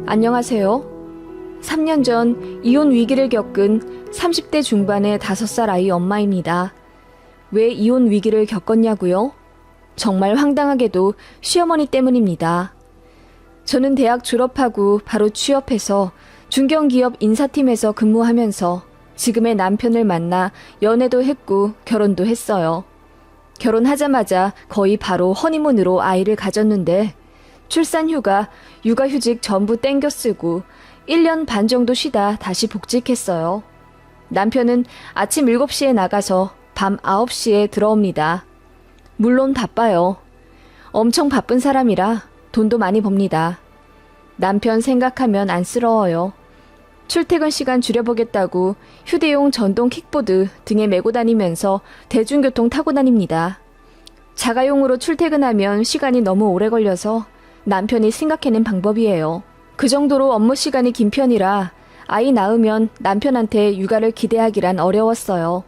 안녕하세요. 3년 전 이혼 위기를 겪은 30대 중반의 5살 아이 엄마입니다. 왜 이혼 위기를 겪었냐고요? 정말 황당하게도 시어머니 때문입니다. 저는 대학 졸업하고 바로 취업해서 중견기업 인사팀에서 근무하면서 지금의 남편을 만나 연애도 했고 결혼도 했어요. 결혼하자마자 거의 바로 허니문으로 아이를 가졌는데 출산휴가, 육아휴직 전부 땡겨 쓰고 1년 반 정도 쉬다 다시 복직했어요. 남편은 아침 7시에 나가서 밤 9시에 들어옵니다. 물론 바빠요. 엄청 바쁜 사람이라 돈도 많이 법니다. 남편 생각하면 안쓰러워요. 출퇴근 시간 줄여보겠다고 휴대용 전동 킥보드 등에 메고 다니면서 대중교통 타고 다닙니다. 자가용으로 출퇴근하면 시간이 너무 오래 걸려서 남편이 생각해낸 방법이에요. 그 정도로 업무 시간이 긴 편이라 아이 낳으면 남편한테 육아를 기대하기란 어려웠어요.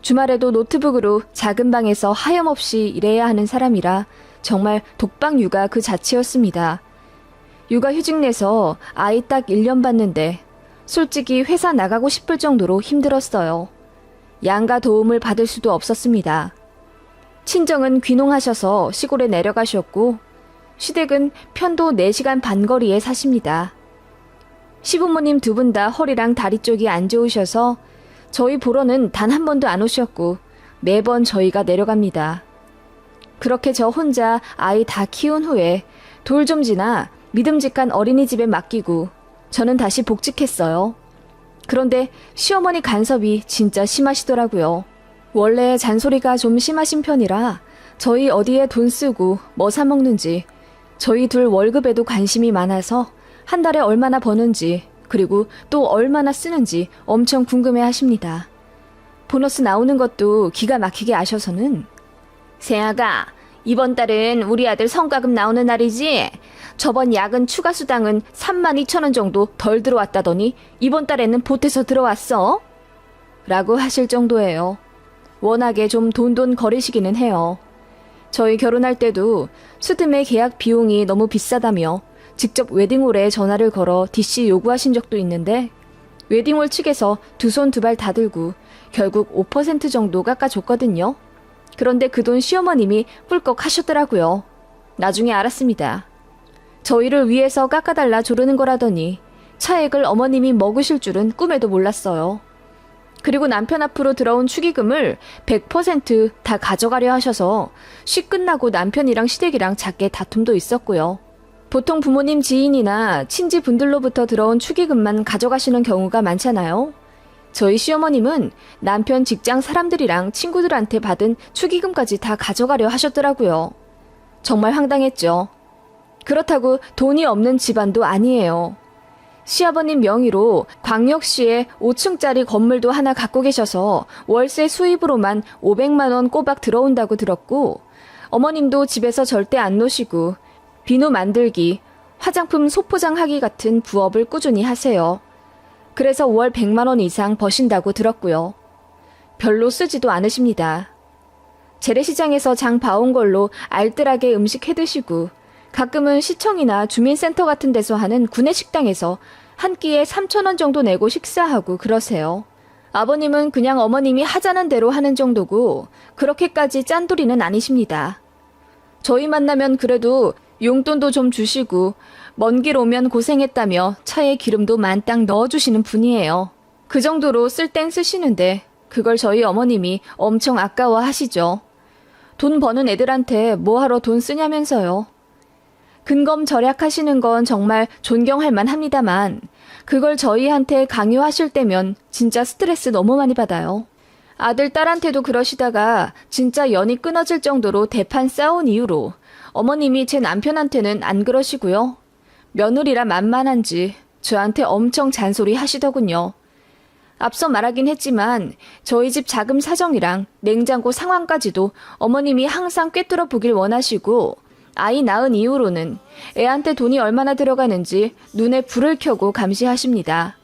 주말에도 노트북으로 작은 방에서 하염없이 일해야 하는 사람이라 정말 독방 육아 그 자체였습니다. 육아휴직 내서 아이 딱 1년 봤는데 솔직히 회사 나가고 싶을 정도로 힘들었어요. 양가 도움을 받을 수도 없었습니다. 친정은 귀농하셔서 시골에 내려가셨고 시댁은 편도 4시간 반 거리에 사십니다. 시부모님 2분 다 허리랑 다리 쪽이 안 좋으셔서 저희 보러는 단 한 번도 안 오셨고 매번 저희가 내려갑니다. 그렇게 저 혼자 아이 다 키운 후에 돌 좀 지나 믿음직한 어린이집에 맡기고 저는 다시 복직했어요. 그런데 시어머니 간섭이 진짜 심하시더라고요. 원래 잔소리가 좀 심하신 편이라 저희 어디에 돈 쓰고 뭐 사 먹는지 저희 둘 월급에도 관심이 많아서 한 달에 얼마나 버는지 그리고 또 얼마나 쓰는지 엄청 궁금해 하십니다. 보너스 나오는 것도 기가 막히게 아셔서는 세아가 이번 달은 우리 아들 성과급 나오는 날이지? 저번 야근 추가 수당은 32,000원 정도 덜 들어왔다더니 이번 달에는 보태서 들어왔어? 라고 하실 정도예요. 워낙에 좀 돈돈 거리시기는 해요. 저희 결혼할 때도 수드메 계약 비용이 너무 비싸다며 직접 웨딩홀에 전화를 걸어 DC 요구하신 적도 있는데 웨딩홀 측에서 두 손 두 발 다 들고 결국 5% 정도 깎아줬거든요. 그런데 그 돈 시어머님이 꿀꺽 하셨더라고요. 나중에 알았습니다. 저희를 위해서 깎아달라 조르는 거라더니 차액을 어머님이 먹으실 줄은 꿈에도 몰랐어요. 그리고 남편 앞으로 들어온 축의금을 100% 다 가져가려 하셔서 쉬 끝나고 남편이랑 시댁이랑 작게 다툼도 있었고요. 보통 부모님 지인이나 친지분들로부터 들어온 축의금만 가져가시는 경우가 많잖아요. 저희 시어머님은 남편 직장 사람들이랑 친구들한테 받은 축의금까지 다 가져가려 하셨더라고요. 정말 황당했죠. 그렇다고 돈이 없는 집안도 아니에요. 시아버님 명의로 광역시에 5층짜리 건물도 하나 갖고 계셔서 월세 수입으로만 500만 원 꼬박 들어온다고 들었고 어머님도 집에서 절대 안 노시고 비누 만들기, 화장품 소포장하기 같은 부업을 꾸준히 하세요. 그래서 월 100만 원 이상 버신다고 들었고요. 별로 쓰지도 않으십니다. 재래시장에서 장 봐온 걸로 알뜰하게 음식 해드시고 가끔은 시청이나 주민센터 같은 데서 하는 구내식당에서 한 끼에 3,000원 정도 내고 식사하고 그러세요. 아버님은 그냥 어머님이 하자는 대로 하는 정도고 그렇게까지 짠돌이는 아니십니다. 저희 만나면 그래도 용돈도 좀 주시고 먼 길 오면 고생했다며 차에 기름도 만땅 넣어주시는 분이에요. 그 정도로 쓸 땐 쓰시는데 그걸 저희 어머님이 엄청 아까워하시죠. 돈 버는 애들한테 뭐하러 돈 쓰냐면서요. 근검 절약하시는 건 정말 존경할 만합니다만 그걸 저희한테 강요하실 때면 진짜 스트레스 너무 많이 받아요. 아들, 딸한테도 그러시다가 진짜 연이 끊어질 정도로 대판 싸운 이후로 어머님이 제 남편한테는 안 그러시고요. 며느리라 만만한지 저한테 엄청 잔소리 하시더군요. 앞서 말하긴 했지만 저희 집 자금 사정이랑 냉장고 상황까지도 어머님이 항상 꿰뚫어 보길 원하시고 아이 낳은 이후로는 애한테 돈이 얼마나 들어가는지 눈에 불을 켜고 감시하십니다.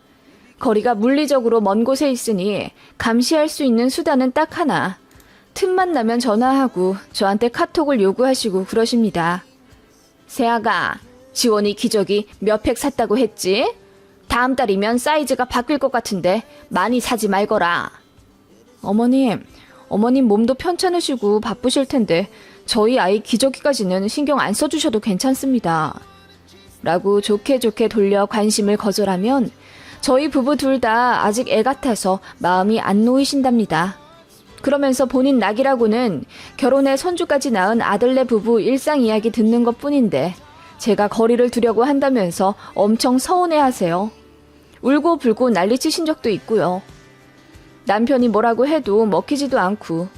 거리가 물리적으로 먼 곳에 있으니 감시할 수 있는 수단은 딱 하나. 틈만 나면 전화하고 저한테 카톡을 요구하시고 그러십니다. 세아가, 지원이 기저귀 몇 팩 샀다고 했지? 다음 달이면 사이즈가 바뀔 것 같은데 많이 사지 말거라. 어머님 몸도 편찮으시고 바쁘실 텐데 저희 아이 기저귀까지는 신경 안 써주셔도 괜찮습니다. 라고 좋게 돌려 관심을 거절하면 저희 부부 둘 다 아직 애 같아서 마음이 안 놓이신답니다. 그러면서 본인 낙이라고는 결혼해 손주까지 낳은 아들네 부부 일상 이야기 듣는 것뿐인데 제가 거리를 두려고 한다면서 엄청 서운해하세요. 울고 불고 난리치신 적도 있고요. 남편이 뭐라고 해도 먹히지도 않고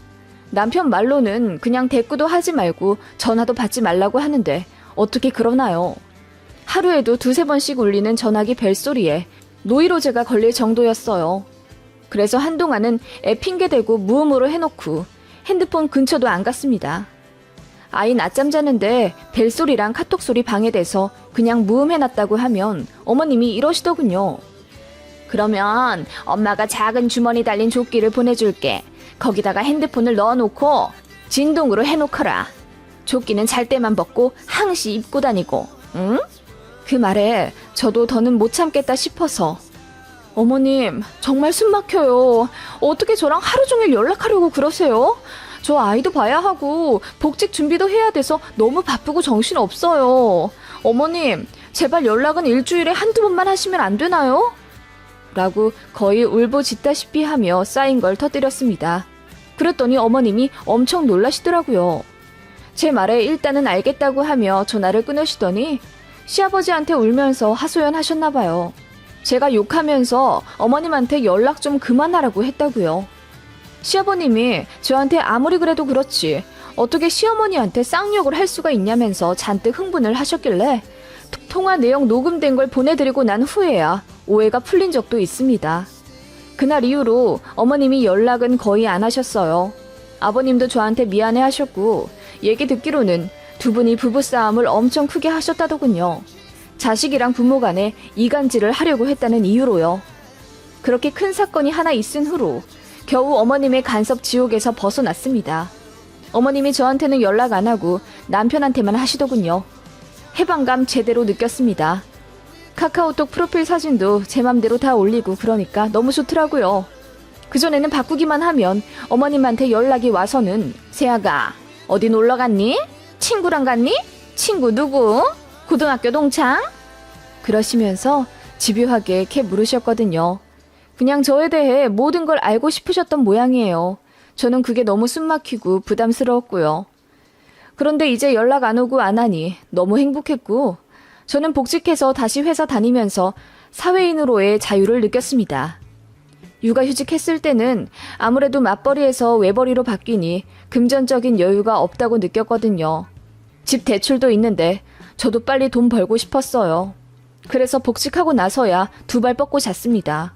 남편 말로는 그냥 대꾸도 하지 말고 전화도 받지 말라고 하는데 어떻게 그러나요? 하루에도 2-3번씩 울리는 전화기 벨소리에 노이로제가 걸릴 정도였어요. 그래서 한동안은 애 핑계대고 무음으로 해놓고 핸드폰 근처도 안 갔습니다. 아이 낮잠 자는데 벨소리랑 카톡소리 방해돼서 그냥 무음해놨다고 하면 어머님이 이러시더군요. 그러면 엄마가 작은 주머니 달린 조끼를 보내줄게. 거기다가 핸드폰을 넣어놓고 진동으로 해놓거라. 조끼는 잘 때만 벗고 항시 입고 다니고, 응? 그 말에 저도 더는 못 참겠다 싶어서 어머님 정말 숨 막혀요. 어떻게 저랑 하루 종일 연락하려고 그러세요? 저 아이도 봐야 하고 복직 준비도 해야 돼서 너무 바쁘고 정신 없어요. 어머님 제발 연락은 일주일에 1-2번만 하시면 안 되나요? 라고 거의 울부짖다시피 하며 쌓인 걸 터뜨렸습니다. 그랬더니 어머님이 엄청 놀라시더라고요. 제 말에 일단은 알겠다고 하며 전화를 끊으시더니 시아버지한테 울면서 하소연하셨나봐요. 제가 욕하면서 어머님한테 연락 좀 그만하라고 했다고요. 시아버님이 저한테 아무리 그래도 그렇지 어떻게 시어머니한테 쌍욕을 할 수가 있냐면서 잔뜩 흥분을 하셨길래 통화 내용 녹음된 걸 보내드리고 난 후에야 오해가 풀린 적도 있습니다. 그날 이후로 어머님이 연락은 거의 안 하셨어요. 아버님도 저한테 미안해 하셨고 얘기 듣기로는 두 분이 부부싸움을 엄청 크게 하셨다더군요. 자식이랑 부모 간에 이간질을 하려고 했다는 이유로요. 그렇게 큰 사건이 하나 있은 후로 겨우 어머님의 간섭 지옥에서 벗어났습니다. 어머님이 저한테는 연락 안 하고 남편한테만 하시더군요. 해방감 제대로 느꼈습니다. 카카오톡 프로필 사진도 제 맘대로 다 올리고 그러니까 너무 좋더라고요. 그전에는 바꾸기만 하면 어머님한테 연락이 와서는 세아가 어디 놀러 갔니? 친구랑 갔니? 친구 누구? 고등학교 동창? 그러시면서 집요하게 이렇게 물으셨거든요. 그냥 저에 대해 모든 걸 알고 싶으셨던 모양이에요. 저는 그게 너무 숨막히고 부담스러웠고요. 그런데 이제 연락 안 오고 안 하니 너무 행복했고 저는 복직해서 다시 회사 다니면서 사회인으로의 자유를 느꼈습니다. 육아휴직했을 때는 아무래도 맞벌이에서 외벌이로 바뀌니 금전적인 여유가 없다고 느꼈거든요. 집 대출도 있는데 저도 빨리 돈 벌고 싶었어요. 그래서 복직하고 나서야 2발 뻗고 잤습니다.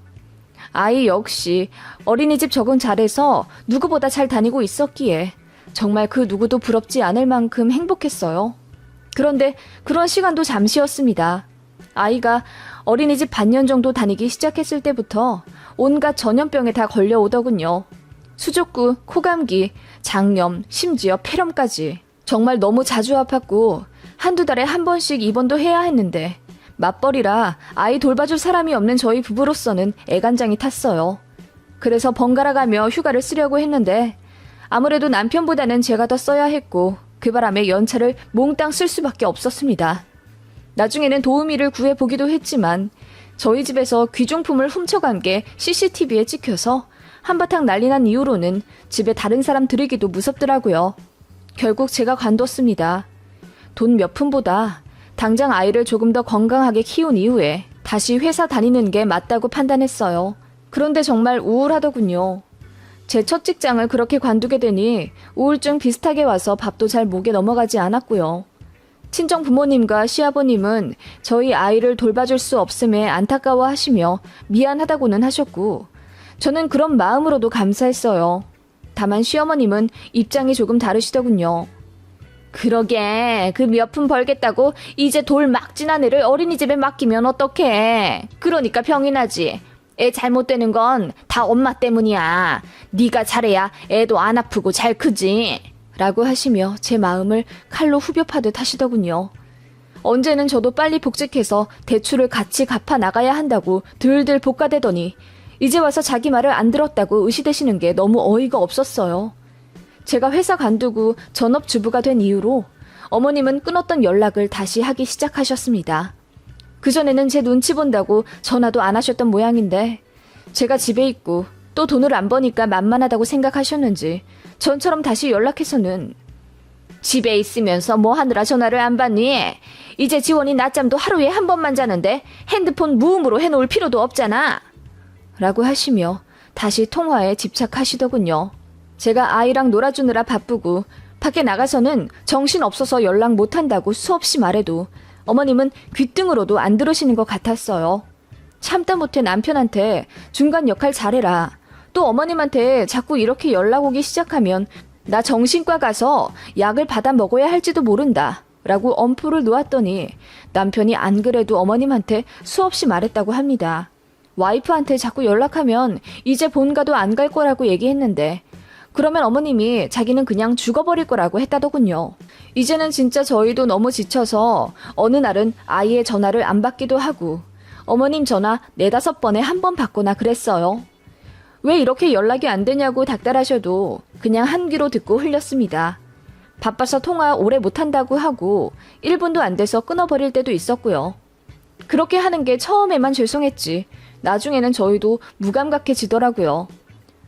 아이 역시 어린이집 적응 잘해서 누구보다 잘 다니고 있었기에 정말 그 누구도 부럽지 않을 만큼 행복했어요. 그런데 그런 시간도 잠시였습니다. 아이가 어린이집 반년 정도 다니기 시작했을 때부터 온갖 전염병에 다 걸려오더군요. 수족구, 코감기, 장염, 심지어 폐렴까지. 정말 너무 자주 아팠고 1-2달에 1번씩 입원도 해야 했는데 맞벌이라 아이 돌봐줄 사람이 없는 저희 부부로서는 애간장이 탔어요. 그래서 번갈아가며 휴가를 쓰려고 했는데 아무래도 남편보다는 제가 더 써야 했고 그 바람에 연차를 몽땅 쓸 수밖에 없었습니다. 나중에는 도우미를 구해보기도 했지만 저희 집에서 귀중품을 훔쳐간 게 CCTV에 찍혀서 한바탕 난리난 이후로는 집에 다른 사람 들이기도 무섭더라고요. 결국 제가 관뒀습니다. 돈 몇 푼보다 당장 아이를 조금 더 건강하게 키운 이후에 다시 회사 다니는 게 맞다고 판단했어요. 그런데 정말 우울하더군요. 제 첫 직장을 그렇게 관두게 되니 우울증 비슷하게 와서 밥도 잘 목에 넘어가지 않았고요. 친정 부모님과 시아버님은 저희 아이를 돌봐줄 수 없음에 안타까워하시며 미안하다고는 하셨고 저는 그런 마음으로도 감사했어요. 다만 시어머님은 입장이 조금 다르시더군요. 그러게 그 몇 푼 벌겠다고 이제 돌 막 지난 애를 어린이집에 맡기면 어떡해. 그러니까 병이 나지. 애 잘못되는 건 다 엄마 때문이야. 네가 잘해야 애도 안 아프고 잘 크지. 라고 하시며 제 마음을 칼로 후벼 파듯 하시더군요. 언제는 저도 빨리 복직해서 대출을 같이 갚아 나가야 한다고 들들 볶아대더니 이제 와서 자기 말을 안 들었다고 의시되시는 게 너무 어이가 없었어요. 제가 회사 간두고 전업주부가 된 이후로 어머님은 끊었던 연락을 다시 하기 시작하셨습니다. 그전에는 제 눈치 본다고 전화도 안 하셨던 모양인데 제가 집에 있고 또 돈을 안 버니까 만만하다고 생각하셨는지 전처럼 다시 연락해서는 집에 있으면서 뭐 하느라 전화를 안 받니? 이제 지원이 낮잠도 하루에 한 번만 자는데 핸드폰 무음으로 해놓을 필요도 없잖아. 라고 하시며 다시 통화에 집착하시더군요. 제가 아이랑 놀아주느라 바쁘고 밖에 나가서는 정신없어서 연락 못한다고 수없이 말해도 어머님은 귓등으로도 안 들으시는 것 같았어요. 참다 못해 남편한테 중간 역할 잘해라. 또 어머님한테 자꾸 이렇게 연락 오기 시작하면 나 정신과 가서 약을 받아 먹어야 할지도 모른다. 라고 엄포를 놓았더니 남편이 안 그래도 어머님한테 수없이 말했다고 합니다. 와이프한테 자꾸 연락하면 이제 본가도 안 갈 거라고 얘기했는데 그러면 어머님이 자기는 그냥 죽어버릴 거라고 했다더군요. 이제는 진짜 저희도 너무 지쳐서 어느 날은 아이의 전화를 안 받기도 하고 어머님 전화 4-5번에 한 번 받거나 그랬어요. 왜 이렇게 연락이 안 되냐고 닥달하셔도 그냥 한 귀로 듣고 흘렸습니다. 바빠서 통화 오래 못한다고 하고 1분도 안 돼서 끊어버릴 때도 있었고요. 그렇게 하는 게 처음에만 죄송했지 나중에는 저희도 무감각해지더라고요.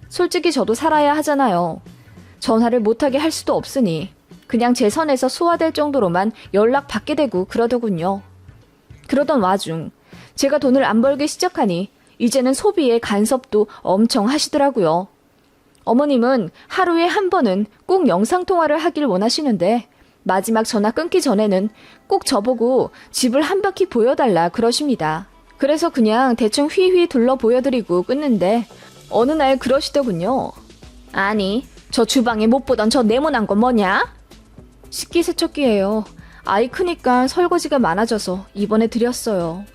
솔직히 저도 살아야 하잖아요. 전화를 못하게 할 수도 없으니 그냥 제 선에서 소화될 정도로만 연락 받게 되고 그러더군요. 그러던 와중 제가 돈을 안 벌기 시작하니 이제는 소비에 간섭도 엄청 하시더라고요. 어머님은 하루에 한 번은 꼭 영상통화를 하길 원하시는데 마지막 전화 끊기 전에는 꼭 저보고 집을 한 바퀴 보여달라 그러십니다. 그래서 그냥 대충 휘휘 둘러 보여드리고 끊는데 어느 날 그러시더군요. 아니, 저 주방에 못 보던 저 네모난 건 뭐냐? 식기세척기예요. 아이 크니까 설거지가 많아져서 이번에 드렸어요.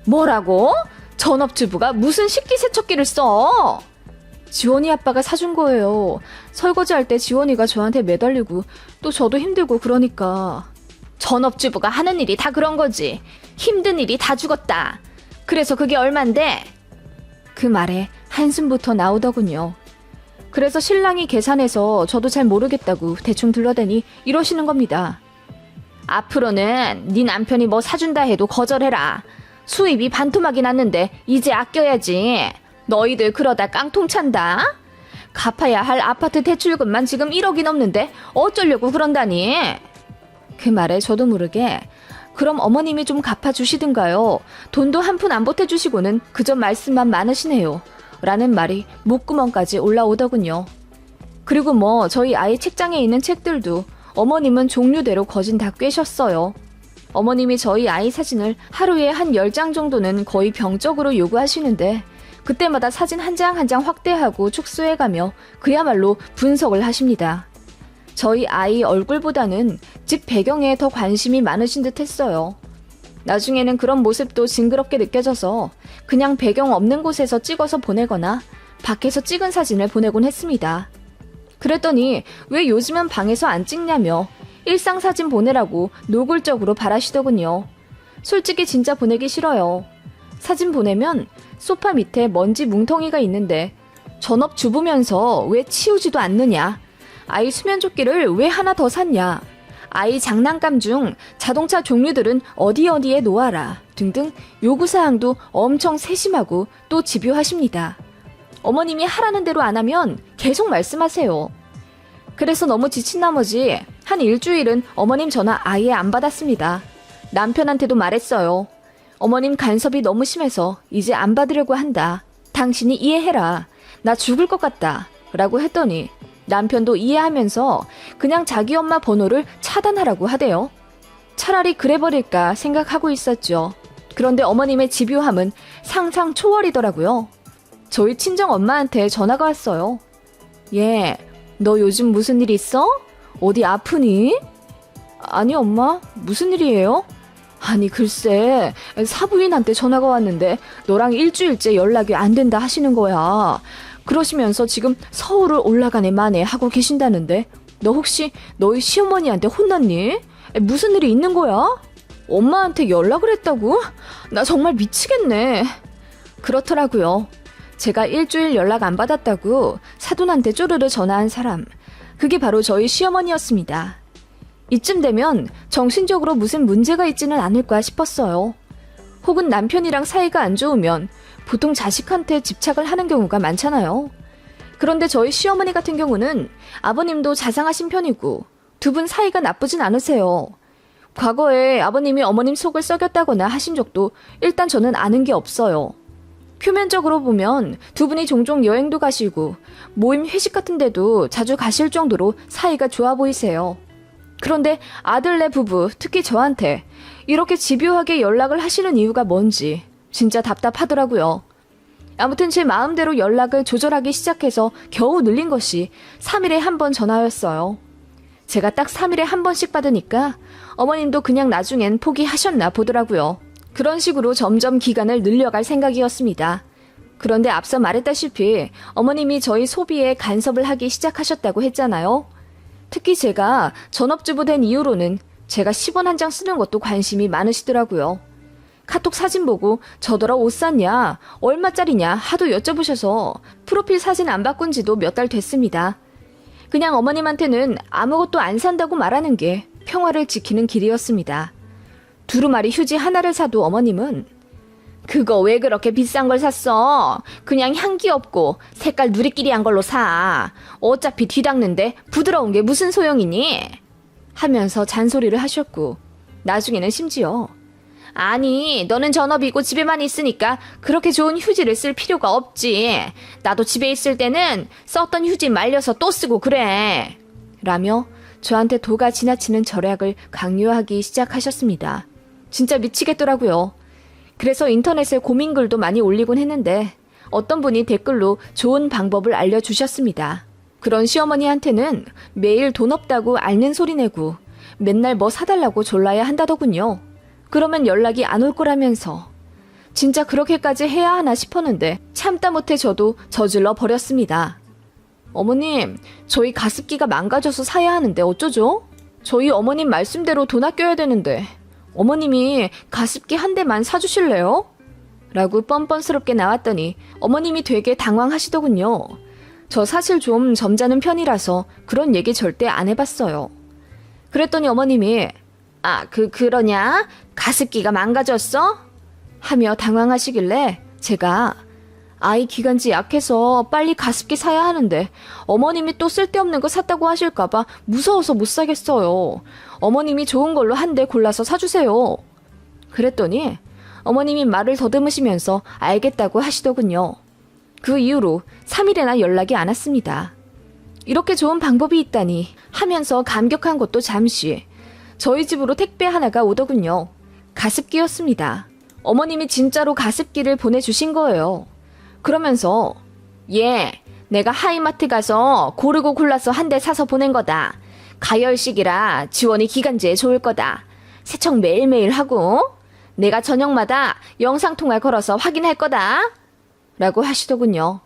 뭐라고? 전업주부가 무슨 식기세척기를 써? 지원이 아빠가 사준 거예요. 설거지할 때 지원이가 저한테 매달리고 또 저도 힘들고 그러니까. 전업주부가 하는 일이 다 그런 거지. 힘든 일이 다 죽었다. 그래서 그게 얼만데? 그 말에 한숨부터 나오더군요. 그래서 신랑이 계산해서 저도 잘 모르겠다고 대충 둘러대니 이러시는 겁니다. 앞으로는 네 남편이 뭐 사준다 해도 거절해라. 수입이 반토막이 났는데 이제 아껴야지. 너희들 그러다 깡통 찬다. 갚아야 할 아파트 대출금만 지금 1억이 넘는데 어쩌려고 그런다니. 그 말에 저도 모르게 그럼 어머님이 좀 갚아주시든가요. 돈도 한 푼 안 보태주시고는 그저 말씀만 많으시네요. 라는 말이 목구멍까지 올라오더군요. 그리고 뭐 저희 아이 책장에 있는 책들도 어머님은 종류대로 거진 다 꿰셨어요. 어머님이 저희 아이 사진을 하루에 한 10장 정도는 거의 병적으로 요구하시는데 그때마다 사진 한 장 한 장 확대하고 축소해가며 그야말로 분석을 하십니다. 저희 아이 얼굴보다는 집 배경에 더 관심이 많으신 듯 했어요. 나중에는 그런 모습도 징그럽게 느껴져서 그냥 배경 없는 곳에서 찍어서 보내거나 밖에서 찍은 사진을 보내곤 했습니다. 그랬더니 왜 요즘은 방에서 안 찍냐며 일상사진 보내라고 노골적으로 바라시더군요. 솔직히 진짜 보내기 싫어요. 사진 보내면 소파 밑에 먼지 뭉텅이가 있는데 전업주부면서 왜 치우지도 않느냐? 아이 수면조끼를 왜 하나 더 샀냐? 아이 장난감 중 자동차 종류들은 어디에 놓아라 등등 요구사항도 엄청 세심하고 또 집요하십니다. 어머님이 하라는 대로 안 하면 계속 말씀하세요. 그래서 너무 지친 나머지 한 일주일은 어머님 전화 아예 안 받았습니다. 남편한테도 말했어요. 어머님 간섭이 너무 심해서 이제 안 받으려고 한다. 당신이 이해해라. 나 죽을 것 같다. 라고 했더니 남편도 이해하면서 그냥 자기 엄마 번호를 차단하라고 하대요. 차라리 그래버릴까 생각하고 있었죠. 그런데 어머님의 집요함은 상상 초월이더라고요. 저희 친정 엄마한테 전화가 왔어요. 얘, 너 요즘 무슨 일 있어? 어디 아프니? 아니 엄마, 무슨 일이에요? 아니 글쎄, 사부인한테 전화가 왔는데 너랑 일주일째 연락이 안 된다 하시는 거야. 그러시면서 지금 서울을 올라가네 마네 하고 계신다는데 너 혹시 너희 시어머니한테 혼났니? 무슨 일이 있는 거야? 엄마한테 연락을 했다고? 나 정말 미치겠네. 그렇더라고요. 제가 일주일 연락 안 받았다고 사돈한테 쪼르르 전화한 사람. 그게 바로 저희 시어머니였습니다. 이쯤 되면 정신적으로 무슨 문제가 있지는 않을까 싶었어요. 혹은 남편이랑 사이가 안 좋으면 보통 자식한테 집착을 하는 경우가 많잖아요. 그런데 저희 시어머니 같은 경우는 아버님도 자상하신 편이고 두 분 사이가 나쁘진 않으세요. 과거에 아버님이 어머님 속을 썩였다거나 하신 적도 일단 저는 아는 게 없어요. 표면적으로 보면 두 분이 종종 여행도 가시고 모임 회식 같은 데도 자주 가실 정도로 사이가 좋아 보이세요. 그런데 아들네 부부, 특히 저한테 이렇게 집요하게 연락을 하시는 이유가 뭔지 진짜 답답하더라고요. 아무튼 제 마음대로 연락을 조절하기 시작해서 겨우 늘린 것이 3일에 한 번 전화였어요. 제가 딱 3일에 한 번씩 받으니까 어머님도 그냥 나중엔 포기하셨나 보더라고요. 그런 식으로 점점 기간을 늘려갈 생각이었습니다. 그런데 앞서 말했다시피 어머님이 저희 소비에 간섭을 하기 시작하셨다고 했잖아요. 특히 제가 전업주부 된 이후로는 제가 10원 한 장 쓰는 것도 관심이 많으시더라고요. 카톡 사진 보고 저더러 옷 샀냐, 얼마짜리냐 하도 여쭤보셔서 프로필 사진 안 바꾼 지도 몇 달 됐습니다. 그냥 어머님한테는 아무것도 안 산다고 말하는 게 평화를 지키는 길이었습니다. 두루마리 휴지 하나를 사도 어머님은 그거 왜 그렇게 비싼 걸 샀어? 그냥 향기 없고 색깔 누리끼리한 걸로 사. 어차피 뒤닦는데 부드러운 게 무슨 소용이니? 하면서 잔소리를 하셨고 나중에는 심지어 아니 너는 전업이고 집에만 있으니까 그렇게 좋은 휴지를 쓸 필요가 없지. 나도 집에 있을 때는 썼던 휴지 말려서 또 쓰고 그래. 라며 저한테 도가 지나치는 절약을 강요하기 시작하셨습니다. 진짜 미치겠더라고요. 그래서 인터넷에 고민글도 많이 올리곤 했는데 어떤 분이 댓글로 좋은 방법을 알려주셨습니다. 그런 시어머니한테는 매일 돈 없다고 앓는 소리 내고 맨날 뭐 사달라고 졸라야 한다더군요. 그러면 연락이 안 올 거라면서. 진짜 그렇게까지 해야 하나 싶었는데 참다 못해 저도 저질러 버렸습니다. 어머님, 저희 가습기가 망가져서 사야 하는데 어쩌죠? 저희 어머님 말씀대로 돈 아껴야 되는데 어머님이 가습기 한 대만 사주실래요? 라고 뻔뻔스럽게 나왔더니 어머님이 되게 당황하시더군요. 저 사실 좀 점잖은 편이라서 그런 얘기 절대 안 해봤어요. 그랬더니 어머님이 그러냐? 가습기가 망가졌어? 하며 당황하시길래 제가 아이 기관지 약해서 빨리 가습기 사야 하는데 어머님이 또 쓸데없는 거 샀다고 하실까봐 무서워서 못 사겠어요. 어머님이 좋은 걸로 한 대 골라서 사주세요. 그랬더니 어머님이 말을 더듬으시면서 알겠다고 하시더군요. 그 이후로 3일이나 연락이 안 왔습니다. 이렇게 좋은 방법이 있다니 하면서 감격한 것도 잠시 저희 집으로 택배 하나가 오더군요. 가습기였습니다. 어머님이 진짜로 가습기를 보내주신 거예요. 그러면서 내가 하이마트 가서 고르고 골라서 한 대 사서 보낸 거다. 가열식이라 지원이 기간제에 좋을 거다. 세척 매일매일 하고 내가 저녁마다 영상통화 걸어서 확인할 거다. 라고 하시더군요.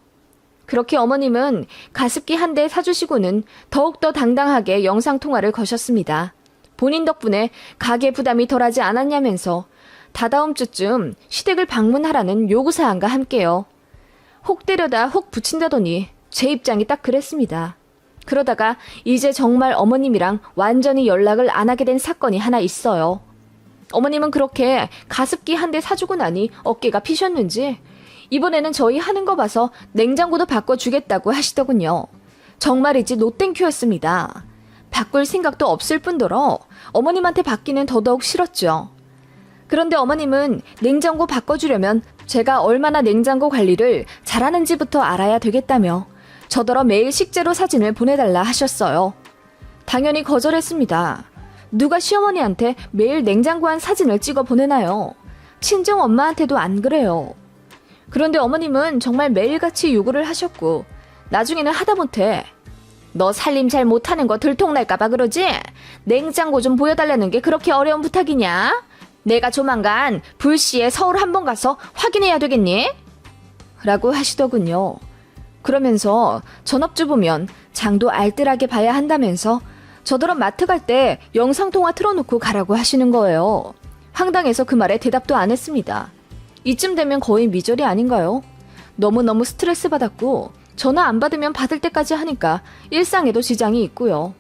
그렇게 어머님은 가습기 한 대 사주시고는 더욱더 당당하게 영상통화를 거셨습니다. 본인 덕분에 가계 부담이 덜하지 않았냐면서 다다음 주쯤 시댁을 방문하라는 요구사항과 함께요. 혹 때려다 혹 붙인다더니 제 입장이 딱 그랬습니다. 그러다가 이제 정말 어머님이랑 완전히 연락을 안 하게 된 사건이 하나 있어요. 어머님은 그렇게 가습기 한 대 사주고 나니 어깨가 피셨는지 이번에는 저희 하는 거 봐서 냉장고도 바꿔주겠다고 하시더군요. 정말이지 노땡큐였습니다. 바꿀 생각도 없을 뿐더러 어머님한테 받기는 더더욱 싫었죠. 그런데 어머님은 냉장고 바꿔주려면 제가 얼마나 냉장고 관리를 잘하는지부터 알아야 되겠다며 저더러 매일 식재료 사진을 보내달라 하셨어요. 당연히 거절했습니다. 누가 시어머니한테 매일 냉장고 안 사진을 찍어 보내나요? 친정 엄마한테도 안 그래요. 그런데 어머님은 정말 매일같이 요구를 하셨고 나중에는 하다못해 너 살림 잘 못하는 거 들통날까봐 그러지? 냉장고 좀 보여달라는 게 그렇게 어려운 부탁이냐? 내가 조만간 불시에 서울 한번 가서 확인해야 되겠니? 라고 하시더군요. 그러면서 전업주부면 장도 알뜰하게 봐야 한다면서 저더러 마트 갈 때 영상통화 틀어놓고 가라고 하시는 거예요. 황당해서 그 말에 대답도 안 했습니다. 이쯤 되면 거의 미절이 아닌가요? 너무너무 스트레스 받았고 전화 안 받으면 받을 때까지 하니까 일상에도 지장이 있고요.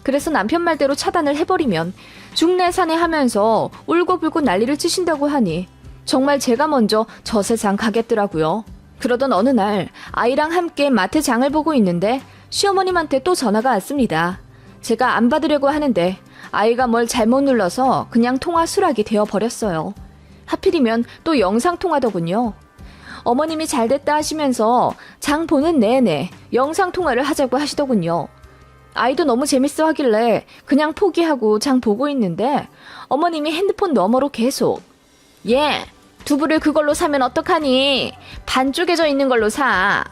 그래서 남편 말대로 차단을 해버리면 중내산해 하면서 울고불고 난리를 치신다고 하니 정말 제가 먼저 저 세상 가겠더라고요. 그러던 어느 날 아이랑 함께 마트 장을 보고 있는데 시어머님한테 또 전화가 왔습니다. 제가 안 받으려고 하는데 아이가 뭘 잘못 눌러서 그냥 통화 수락이 되어버렸어요. 하필이면 또 영상통화더군요. 어머님이 잘됐다 하시면서 장 보는 내내 영상통화를 하자고 하시더군요. 아이도 너무 재밌어 하길래 그냥 포기하고 장 보고 있는데 어머님이 핸드폰 너머로 계속 두부를 그걸로 사면 어떡하니? 반 쪼개져 있는 걸로 사.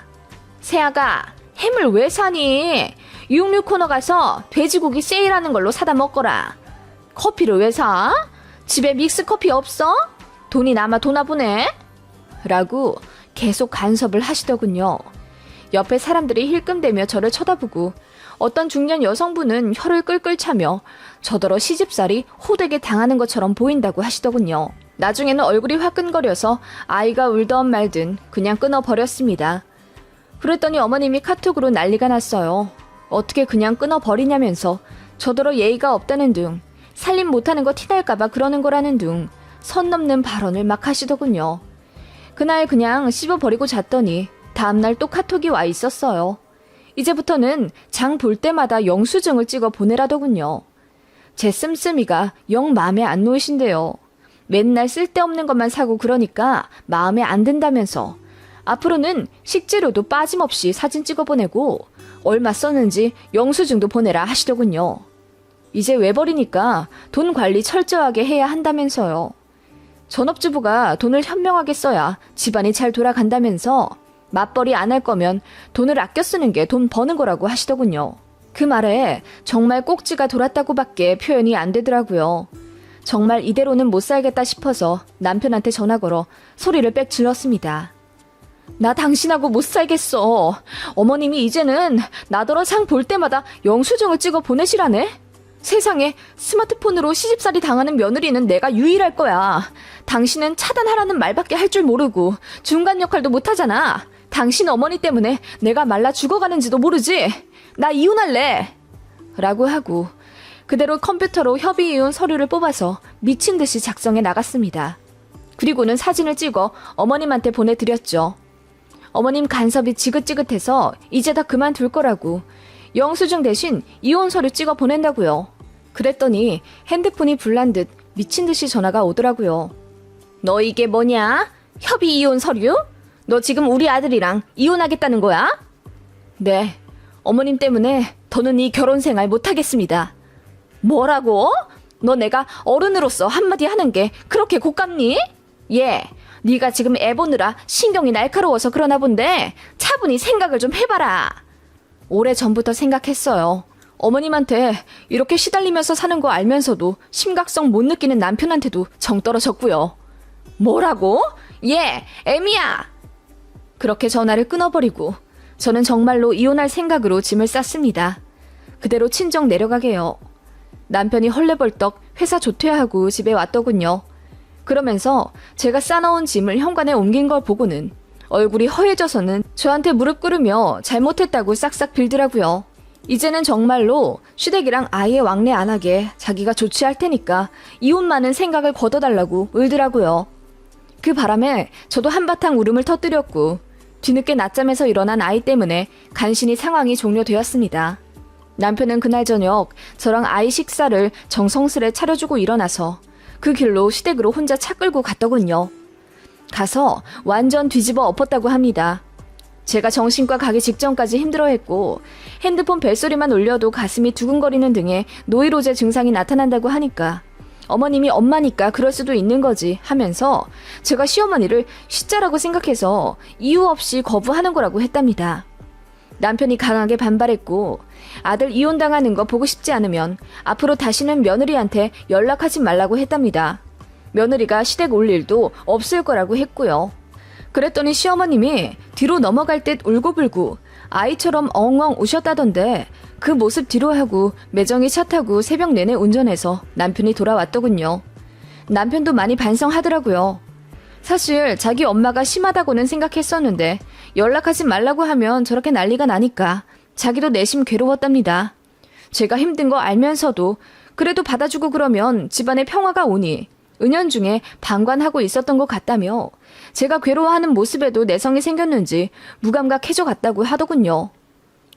세아가 햄을 왜 사니? 육류 코너 가서 돼지고기 세일하는 걸로 사다 먹거라. 커피를 왜 사? 집에 믹스커피 없어? 돈이 남아 도나 보네? 라고 계속 간섭을 하시더군요. 옆에 사람들이 힐끔대며 저를 쳐다보고 어떤 중년 여성분은 혀를 끌끌 차며 저더러 시집살이 호되게 당하는 것처럼 보인다고 하시더군요. 나중에는 얼굴이 화끈거려서 아이가 울던 말든 그냥 끊어버렸습니다. 그랬더니 어머님이 카톡으로 난리가 났어요. 어떻게 그냥 끊어버리냐면서 저더러 예의가 없다는 둥, 살림 못하는 거 티날까봐 그러는 거라는 둥 선 넘는 발언을 막 하시더군요. 그날 그냥 씹어버리고 잤더니 다음날 또 카톡이 와 있었어요. 이제부터는 장 볼 때마다 영수증을 찍어 보내라더군요. 제 씀씀이가 영 마음에 안 놓이신데요. 맨날 쓸데없는 것만 사고 그러니까 마음에 안 든다면서 앞으로는 식재료도 빠짐없이 사진 찍어 보내고 얼마 썼는지 영수증도 보내라 하시더군요. 이제 외벌이니까 돈 관리 철저하게 해야 한다면서요. 전업주부가 돈을 현명하게 써야 집안이 잘 돌아간다면서 맞벌이 안 할 거면 돈을 아껴 쓰는 게 돈 버는 거라고 하시더군요. 그 말에 정말 꼭지가 돌았다고밖에 표현이 안 되더라고요. 정말 이대로는 못 살겠다 싶어서 남편한테 전화 걸어 소리를 빽 질렀습니다. 나 당신하고 못 살겠어. 어머님이 이제는 나더러 장 볼 때마다 영수증을 찍어 보내시라네? 세상에 스마트폰으로 시집살이 당하는 며느리는 내가 유일할 거야. 당신은 차단하라는 말밖에 할 줄 모르고 중간 역할도 못하잖아. 당신 어머니 때문에 내가 말라 죽어가는지도 모르지. 나 이혼할래. 라고 하고 그대로 컴퓨터로 협의이혼 서류를 뽑아서 미친 듯이 작성해 나갔습니다. 그리고는 사진을 찍어 어머님한테 보내드렸죠. 어머님 간섭이 지긋지긋해서 이제 다 그만둘 거라고 영수증 대신 이혼 서류 찍어 보낸다고요. 그랬더니 핸드폰이 불난 듯 미친 듯이 전화가 오더라고요. 너 이게 뭐냐? 협의 이혼 서류? 너 지금 우리 아들이랑 이혼하겠다는 거야? 네, 어머님 때문에 더는 이 결혼 생활 못하겠습니다. 뭐라고? 너 내가 어른으로서 한마디 하는 게 그렇게 곶감니? 네가 지금 애 보느라 신경이 날카로워서 그러나 본데 차분히 생각을 좀 해봐라. 오래전부터 생각했어요. 어머님한테 이렇게 시달리면서 사는 거 알면서도 심각성 못 느끼는 남편한테도 정 떨어졌고요. 뭐라고? 애미야! 그렇게 전화를 끊어버리고 저는 정말로 이혼할 생각으로 짐을 쌌습니다. 그대로 친정 내려가게요. 남편이 헐레벌떡 회사 조퇴하고 집에 왔더군요. 그러면서 제가 싸놓은 짐을 현관에 옮긴 걸 보고는 얼굴이 허해져서는 저한테 무릎 꿇으며 잘못했다고 싹싹 빌더라고요. 이제는 정말로 시댁이랑 아예 왕래 안 하게 자기가 조치할 테니까 이혼만은 생각을 걷어달라고 울더라고요. 그 바람에 저도 한바탕 울음을 터뜨렸고 뒤늦게 낮잠에서 일어난 아이 때문에 간신히 상황이 종료되었습니다. 남편은 그날 저녁 저랑 아이 식사를 정성스레 차려주고 일어나서 그 길로 시댁으로 혼자 차 끌고 갔더군요. 가서 완전 뒤집어 엎었다고 합니다. 제가 정신과 가기 직전까지 힘들어했고 핸드폰 벨소리만 울려도 가슴이 두근거리는 등의 노이로제 증상이 나타난다고 하니까 어머님이 엄마니까 그럴 수도 있는 거지 하면서 제가 시어머니를 시자라고 생각해서 이유 없이 거부하는 거라고 했답니다. 남편이 강하게 반발했고 아들 이혼당하는 거 보고 싶지 않으면 앞으로 다시는 며느리한테 연락하지 말라고 했답니다. 며느리가 시댁 올 일도 없을 거라고 했고요. 그랬더니 시어머님이 뒤로 넘어갈 듯 울고불고 아이처럼 엉엉 우셨다던데 그 모습 뒤로 하고 매정히 차 타고 새벽 내내 운전해서 남편이 돌아왔더군요. 남편도 많이 반성하더라고요. 사실 자기 엄마가 심하다고는 생각했었는데 연락하지 말라고 하면 저렇게 난리가 나니까 자기도 내심 괴로웠답니다. 제가 힘든 거 알면서도 그래도 받아주고 그러면 집안에 평화가 오니 은연중에 방관하고 있었던 것 같다며 제가 괴로워하는 모습에도 내성이 생겼는지 무감각해져 갔다고 하더군요.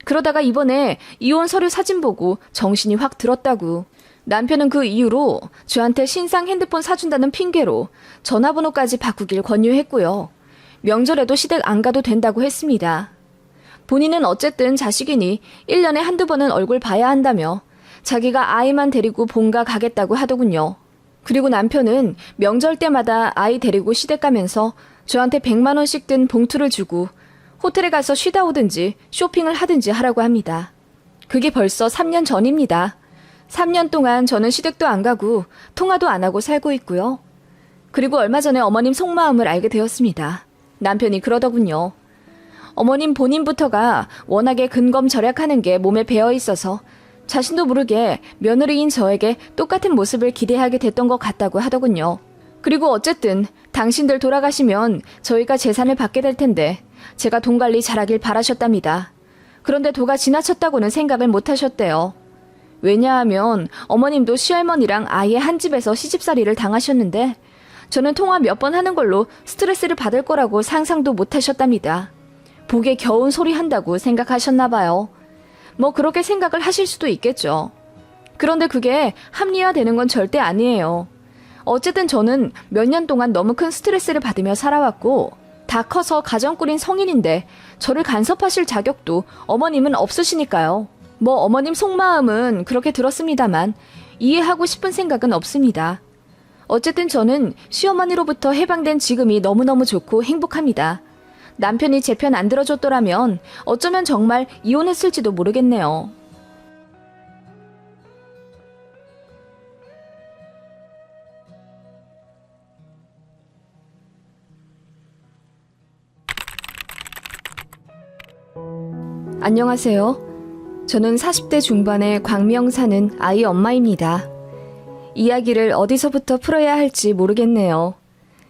그러다가 이번에 이혼 서류 사진 보고 정신이 확 들었다고. 남편은 그 이후로 저한테 신상 핸드폰 사준다는 핑계로 전화번호까지 바꾸길 권유했고요. 명절에도 시댁 안 가도 된다고 했습니다. 본인은 어쨌든 자식이니 1년에 한두 번은 얼굴 봐야 한다며 자기가 아이만 데리고 본가 가겠다고 하더군요. 그리고 남편은 명절 때마다 아이 데리고 시댁 가면서 저한테 100만 원씩 든 봉투를 주고 호텔에 가서 쉬다 오든지 쇼핑을 하든지 하라고 합니다. 그게 벌써 3년 전입니다. 3년 동안 저는 시댁도 안 가고 통화도 안 하고 살고 있고요. 그리고 얼마 전에 어머님 속마음을 알게 되었습니다. 남편이 그러더군요. 어머님 본인부터가 워낙에 근검절약하는 게 몸에 배어 있어서 자신도 모르게 며느리인 저에게 똑같은 모습을 기대하게 됐던 것 같다고 하더군요. 그리고 어쨌든 당신들 돌아가시면 저희가 재산을 받게 될 텐데 제가 돈 관리 잘하길 바라셨답니다. 그런데 도가 지나쳤다고는 생각을 못 하셨대요. 왜냐하면 어머님도 시할머니랑 아예 한 집에서 시집살이를 당하셨는데 저는 통화 몇 번 하는 걸로 스트레스를 받을 거라고 상상도 못 하셨답니다. 복에 겨운 소리 한다고 생각하셨나 봐요. 뭐 그렇게 생각을 하실 수도 있겠죠. 그런데 그게 합리화되는 건 절대 아니에요. 어쨌든 저는 몇 년 동안 너무 큰 스트레스를 받으며 살아왔고 다 커서 가정 꾸린 성인인데 저를 간섭하실 자격도 어머님은 없으시니까요. 뭐 어머님 속마음은 그렇게 들었습니다만 이해하고 싶은 생각은 없습니다. 어쨌든 저는 시어머니로부터 해방된 지금이 너무너무 좋고 행복합니다. 남편이 제 편 안 들어줬더라면 어쩌면 정말 이혼했을지도 모르겠네요. 안녕하세요. 저는 40대 중반의 광명 사는 아이 엄마입니다. 이야기를 어디서부터 풀어야 할지 모르겠네요.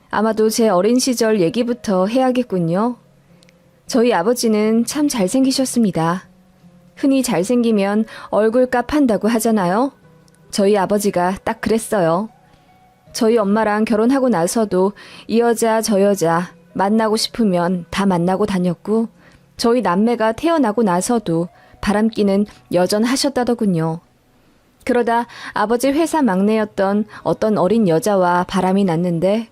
아마도 제 어린 시절 얘기부터 해야겠군요. 저희 아버지는 참 잘생기셨습니다. 흔히 잘생기면 얼굴값 한다고 하잖아요. 저희 아버지가 딱 그랬어요. 저희 엄마랑 결혼하고 나서도 이 여자 저 여자 만나고 싶으면 다 만나고 다녔고 저희 남매가 태어나고 나서도 바람기는 여전하셨다더군요. 그러다 아버지 회사 막내였던 어떤 어린 여자와 바람이 났는데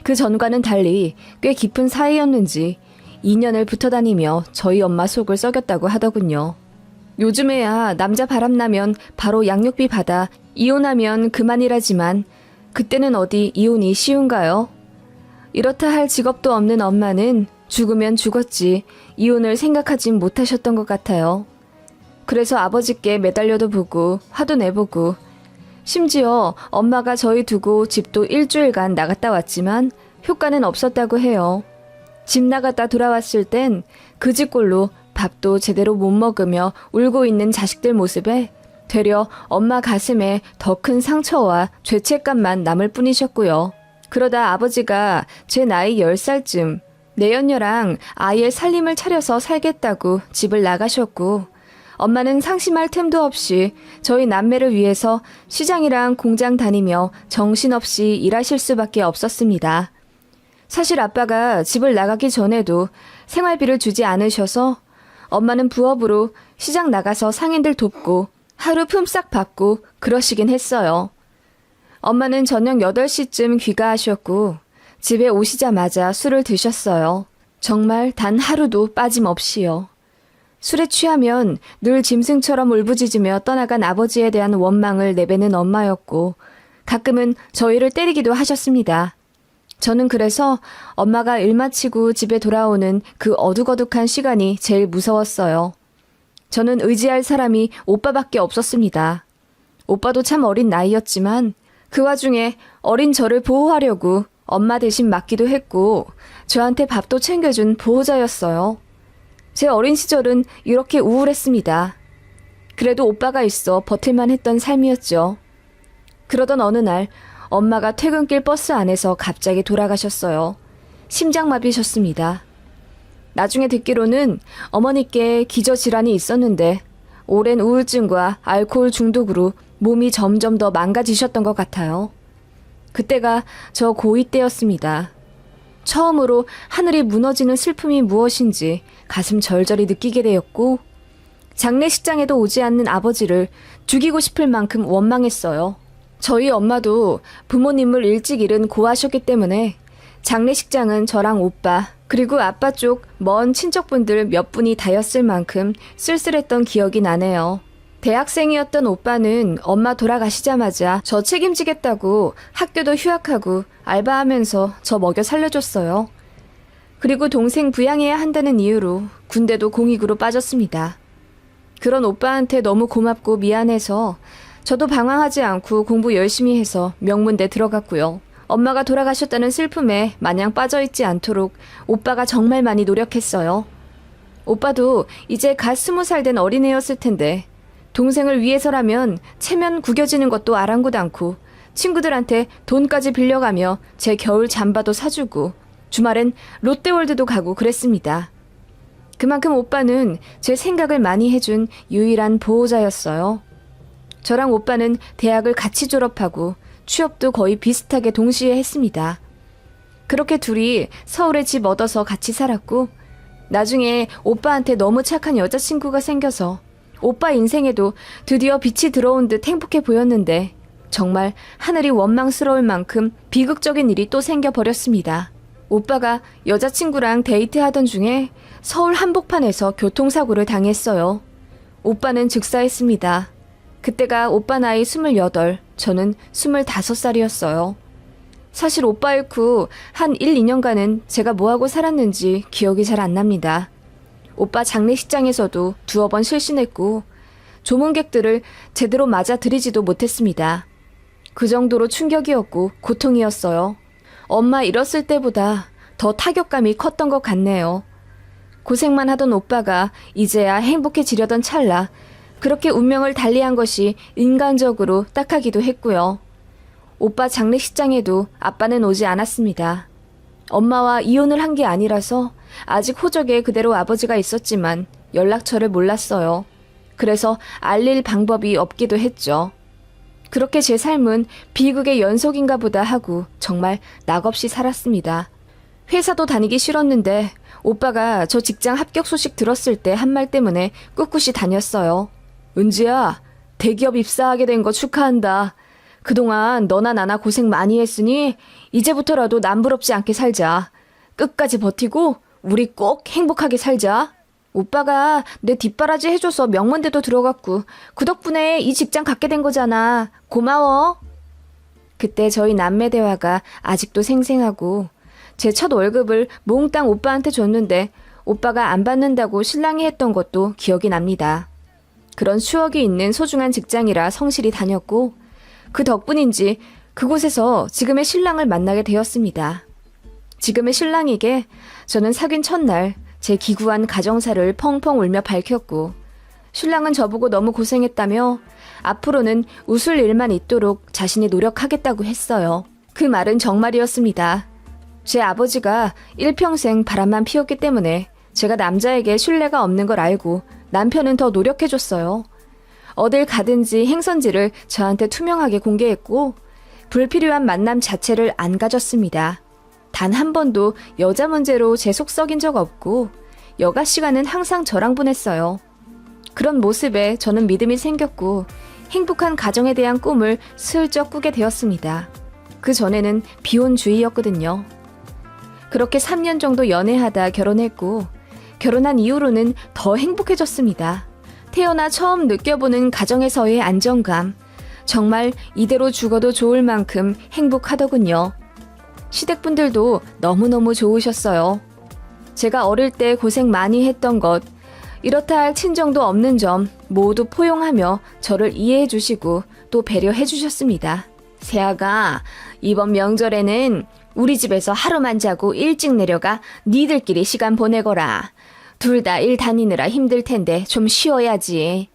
그 전과는 달리 꽤 깊은 사이였는지 2년을 붙어 다니며 저희 엄마 속을 썩였다고 하더군요. 요즘에야 남자 바람나면 바로 양육비 받아 이혼하면 그만이라지만 그때는 어디 이혼이 쉬운가요? 이렇다 할 직업도 없는 엄마는 죽으면 죽었지 이혼을 생각하진 못하셨던 것 같아요. 그래서 아버지께 매달려도 보고 화도 내보고 심지어 엄마가 저희 두고 집도 일주일간 나갔다 왔지만 효과는 없었다고 해요. 집 나갔다 돌아왔을 땐 그 집 꼴로 밥도 제대로 못 먹으며 울고 있는 자식들 모습에 되려 엄마 가슴에 더 큰 상처와 죄책감만 남을 뿐이셨고요. 그러다 아버지가 제 나이 10살쯤 내연녀랑 아이의 살림을 차려서 살겠다고 집을 나가셨고 엄마는 상심할 틈도 없이 저희 남매를 위해서 시장이랑 공장 다니며 정신없이 일하실 수밖에 없었습니다. 사실 아빠가 집을 나가기 전에도 생활비를 주지 않으셔서 엄마는 부업으로 시장 나가서 상인들 돕고 하루 품삯 받고 그러시긴 했어요. 엄마는 저녁 8시쯤 귀가하셨고 집에 오시자마자 술을 드셨어요. 정말 단 하루도 빠짐없이요. 술에 취하면 늘 짐승처럼 울부짖으며 떠나간 아버지에 대한 원망을 내뱉는 엄마였고 가끔은 저희를 때리기도 하셨습니다. 저는 그래서 엄마가 일 마치고 집에 돌아오는 그 어둑어둑한 시간이 제일 무서웠어요. 저는 의지할 사람이 오빠밖에 없었습니다. 오빠도 참 어린 나이였지만 그 와중에 어린 저를 보호하려고 엄마 대신 맡기도 했고 저한테 밥도 챙겨준 보호자였어요. 제 어린 시절은 이렇게 우울했습니다. 그래도 오빠가 있어 버틸만 했던 삶이었죠. 그러던 어느 날 엄마가 퇴근길 버스 안에서 갑자기 돌아가셨어요. 심장마비셨습니다. 나중에 듣기로는 어머니께 기저질환이 있었는데 오랜 우울증과 알코올 중독으로 몸이 점점 더 망가지셨던 것 같아요. 그때가 저 고2 때였습니다. 처음으로 하늘이 무너지는 슬픔이 무엇인지 가슴 절절히 느끼게 되었고 장례식장에도 오지 않는 아버지를 죽이고 싶을 만큼 원망했어요. 저희 엄마도 부모님을 일찍 잃은 고아셨기 때문에 장례식장은 저랑 오빠 그리고 아빠 쪽 먼 친척분들 몇 분이 다였을 만큼 쓸쓸했던 기억이 나네요. 대학생이었던 오빠는 엄마 돌아가시자마자 저 책임지겠다고 학교도 휴학하고 알바하면서 저 먹여 살려줬어요. 그리고 동생 부양해야 한다는 이유로 군대도 공익으로 빠졌습니다. 그런 오빠한테 너무 고맙고 미안해서 저도 방황하지 않고 공부 열심히 해서 명문대 들어갔고요. 엄마가 돌아가셨다는 슬픔에 마냥 빠져있지 않도록 오빠가 정말 많이 노력했어요. 오빠도 이제 갓 20살 된 어린애였을 텐데 동생을 위해서라면 체면 구겨지는 것도 아랑곳 않고 친구들한테 돈까지 빌려가며 제 겨울 잠바도 사주고 주말엔 롯데월드도 가고 그랬습니다. 그만큼 오빠는 제 생각을 많이 해준 유일한 보호자였어요. 저랑 오빠는 대학을 같이 졸업하고 취업도 거의 비슷하게 동시에 했습니다. 그렇게 둘이 서울에 집 얻어서 같이 살았고 나중에 오빠한테 너무 착한 여자친구가 생겨서 오빠 인생에도 드디어 빛이 들어온 듯 행복해 보였는데 정말 하늘이 원망스러울 만큼 비극적인 일이 또 생겨버렸습니다. 오빠가 여자친구랑 데이트하던 중에 서울 한복판에서 교통사고를 당했어요. 오빠는 즉사했습니다. 그때가 오빠 나이 28, 저는 25살이었어요. 사실 오빠 잃고 한 1, 2년간은 제가 뭐하고 살았는지 기억이 잘 안 납니다. 오빠 장례식장에서도 두어 번 실신했고 조문객들을 제대로 맞아들이지도 못했습니다. 그 정도로 충격이었고 고통이었어요. 엄마 잃었을 때보다 더 타격감이 컸던 것 같네요. 고생만 하던 오빠가 이제야 행복해지려던 찰나 그렇게 운명을 달리한 것이 인간적으로 딱하기도 했고요. 오빠 장례식장에도 아빠는 오지 않았습니다. 엄마와 이혼을 한 게 아니라서 아직 호적에 그대로 아버지가 있었지만 연락처를 몰랐어요. 그래서 알릴 방법이 없기도 했죠. 그렇게 제 삶은 비극의 연속인가 보다 하고 정말 낙없이 살았습니다. 회사도 다니기 싫었는데 오빠가 저 직장 합격 소식 들었을 때 한 말 때문에 꿋꿋이 다녔어요. 은지야, 대기업 입사하게 된 거 축하한다. 그동안 너나 나나 고생 많이 했으니 이제부터라도 남부럽지 않게 살자. 끝까지 버티고 우리 꼭 행복하게 살자. 오빠가 내 뒷바라지 해줘서 명문대도 들어갔고 그 덕분에 이 직장 갖게 된 거잖아. 고마워. 그때 저희 남매 대화가 아직도 생생하고 제 첫 월급을 몽땅 오빠한테 줬는데 오빠가 안 받는다고 신랑이 했던 것도 기억이 납니다. 그런 추억이 있는 소중한 직장이라 성실히 다녔고 그 덕분인지 그곳에서 지금의 신랑을 만나게 되었습니다. 지금의 신랑에게 저는 사귄 첫날 제 기구한 가정사를 펑펑 울며 밝혔고 신랑은 저보고 너무 고생했다며 앞으로는 웃을 일만 있도록 자신이 노력하겠다고 했어요. 그 말은 정말이었습니다. 제 아버지가 일평생 바람만 피웠기 때문에 제가 남자에게 신뢰가 없는 걸 알고 남편은 더 노력해줬어요. 어딜 가든지 행선지를 저한테 투명하게 공개했고 불필요한 만남 자체를 안 가졌습니다. 단 한 번도 여자 문제로 제 속 썩인 적 없고 여가 시간은 항상 저랑 보냈어요. 그런 모습에 저는 믿음이 생겼고 행복한 가정에 대한 꿈을 슬쩍 꾸게 되었습니다. 그 전에는 비혼주의였거든요. 그렇게 3년 정도 연애하다 결혼했고 결혼한 이후로는 더 행복해졌습니다. 태어나 처음 느껴보는 가정에서의 안정감, 정말 이대로 죽어도 좋을 만큼 행복하더군요. 시댁분들도 너무너무 좋으셨어요. 제가 어릴 때 고생 많이 했던 것, 이렇다 할 친정도 없는 점 모두 포용하며 저를 이해해 주시고 또 배려해 주셨습니다. 세아가 이번 명절에는 우리 집에서 하루만 자고 일찍 내려가 니들끼리 시간 보내거라. 둘 다 일 다니느라 힘들 텐데 좀 쉬어야지.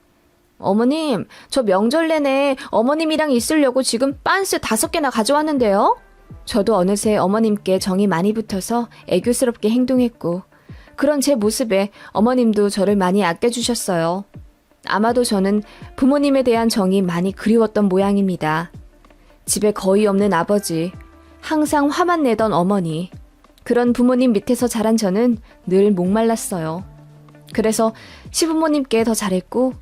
어머님, 저 명절 내내 어머님이랑 있으려고 지금 빤스 5개나 가져왔는데요? 저도 어느새 어머님께 정이 많이 붙어서 애교스럽게 행동했고, 그런 제 모습에 어머님도 저를 많이 아껴주셨어요. 아마도 저는 부모님에 대한 정이 많이 그리웠던 모양입니다. 집에 거의 없는 아버지, 항상 화만 내던 어머니, 그런 부모님 밑에서 자란 저는 늘 목말랐어요. 그래서 시부모님께 더 잘했고,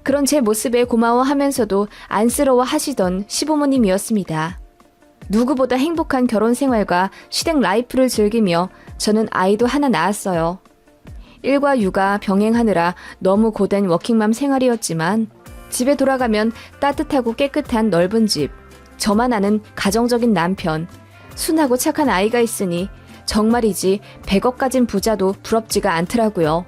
그런 제 모습에 고마워하면서도 안쓰러워 하시던 시부모님이었습니다. 누구보다 행복한 결혼 생활과 시댁 라이프를 즐기며 저는 아이도 하나 낳았어요. 일과 육아 병행하느라 너무 고된 워킹맘 생활이었지만 집에 돌아가면 따뜻하고 깨끗한 넓은 집, 저만 아는 가정적인 남편, 순하고 착한 아이가 있으니 정말이지 100억 가진 부자도 부럽지가 않더라고요.